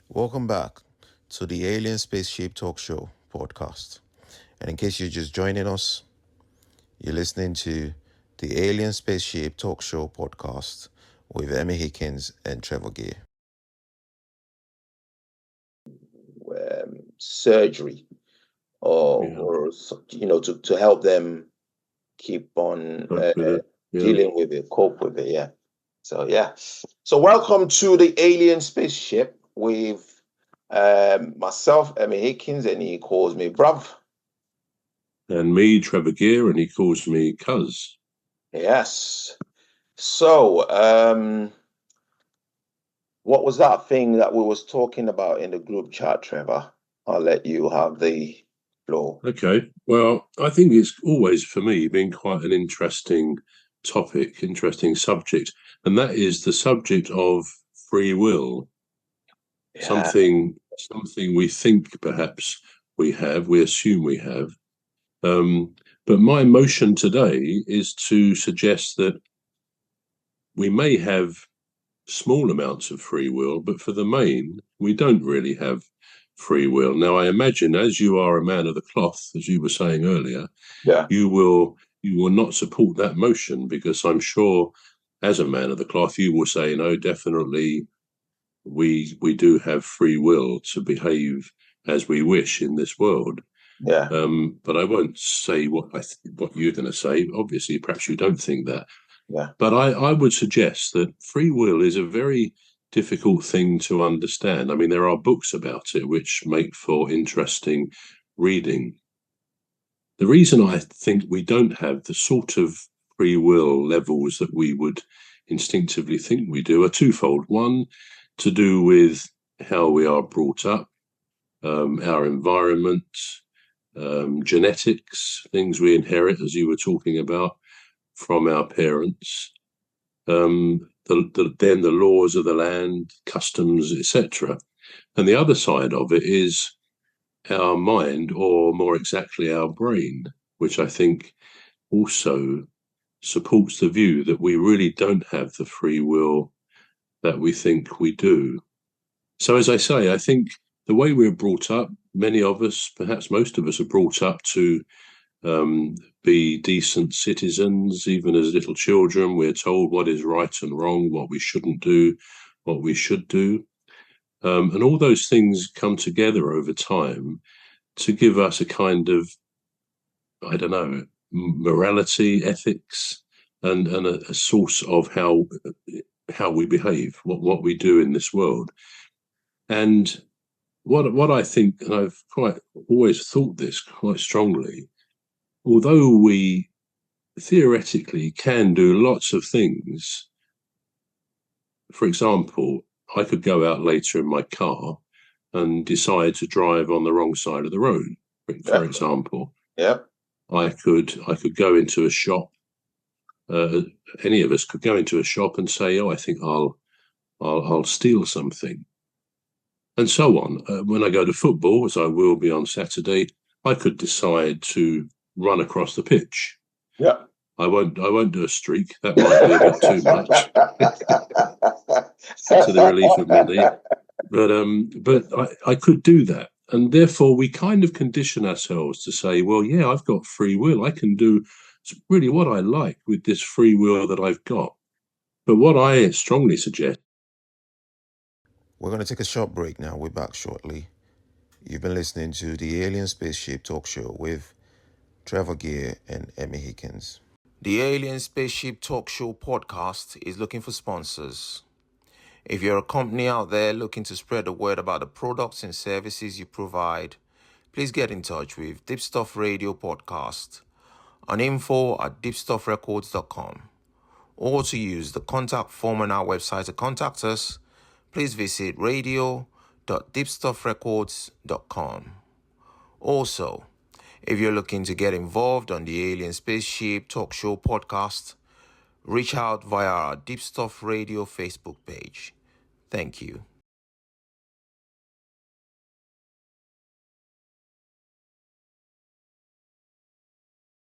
Welcome back to the Alien Spaceship Talk Show podcast. And in case you're just joining us, you're listening to the Alien Spaceship Talk Show podcast with Emmy Hikins and Trevor. Surgery or to help them keep on dealing with it, cope with it. So welcome to the Alien Spaceship with myself, Emmy Hikins, and he calls me bruv. And me, Trevor Gear, and he calls me cuz. Yes. So what was that thing that we was talking about in the group chat, Trevor? I'll let you have the floor. Okay. Well, I think it's always, for me, been quite an interesting topic, interesting subject, and that is the subject of free will. Yeah. Something we think perhaps we have, we assume we have. But my motion today is to suggest that we may have small amounts of free will, but for the main, we don't really have free will. Now, I imagine, as you are a man of the cloth, as you were saying earlier, you will not support that motion, because I'm sure, as a man of the cloth, you will say, no, definitely, we do have free will to behave as we wish in this world. Yeah. But I won't say what you're going to say. Obviously, perhaps you don't think that. Yeah. But I would suggest that free will is a very difficult thing to understand. I mean, there are books about it which make for interesting reading. The reason I think we don't have the sort of free will levels that we would instinctively think we do are twofold. One, to do with how we are brought up, our environment, genetics, things we inherit, as you were talking about, from our parents, then the laws of the land, customs, etc. And the other side of it is our mind, or more exactly our brain, which I think also supports the view that we really don't have the free will that we think we do. So as I say, I think the way we're brought up, many of us, perhaps most of us, are brought up to be decent citizens. Even as little children, we're told what is right and wrong, what we shouldn't do, what we should do. And all those things come together over time to give us a kind of, I don't know, morality, ethics, and a source of how we behave, what we do in this world. And what I think, and I've quite always thought this quite strongly, although we theoretically can do lots of things, for example, I could go out later in my car and decide to drive on the wrong side of the road, for example. Yeah. I could go into a shop. Any of us could go into a shop and say, "Oh, I think I'll steal something," and so on. When I go to football, as I will be on Saturday, I could decide to run across the pitch. Yeah. I won't do a streak. That might be a bit too much to the relief of many. But I could do that. And therefore we kind of condition ourselves to say, well, yeah, I've got free will. I can do really what I like with this free will that I've got. But what I strongly suggest. We're going to take a short break now. We're back shortly. You've been listening to the Alien Spaceship Talk Show with Trevor Gear and Emmy Hikins. The Alien Spaceship Talk Show podcast is looking for sponsors. If you're a company out there looking to spread the word about the products and services you provide, please get in touch with Deepstuff Radio Podcast on info@deepstuffrecords.com, or to use the contact form on our website to contact us, please visit radio.deepstuffrecords.com. Also, if you're looking to get involved on the Alien Spaceship Talk Show podcast, reach out via our Deepstuff Radio Facebook page. Thank you.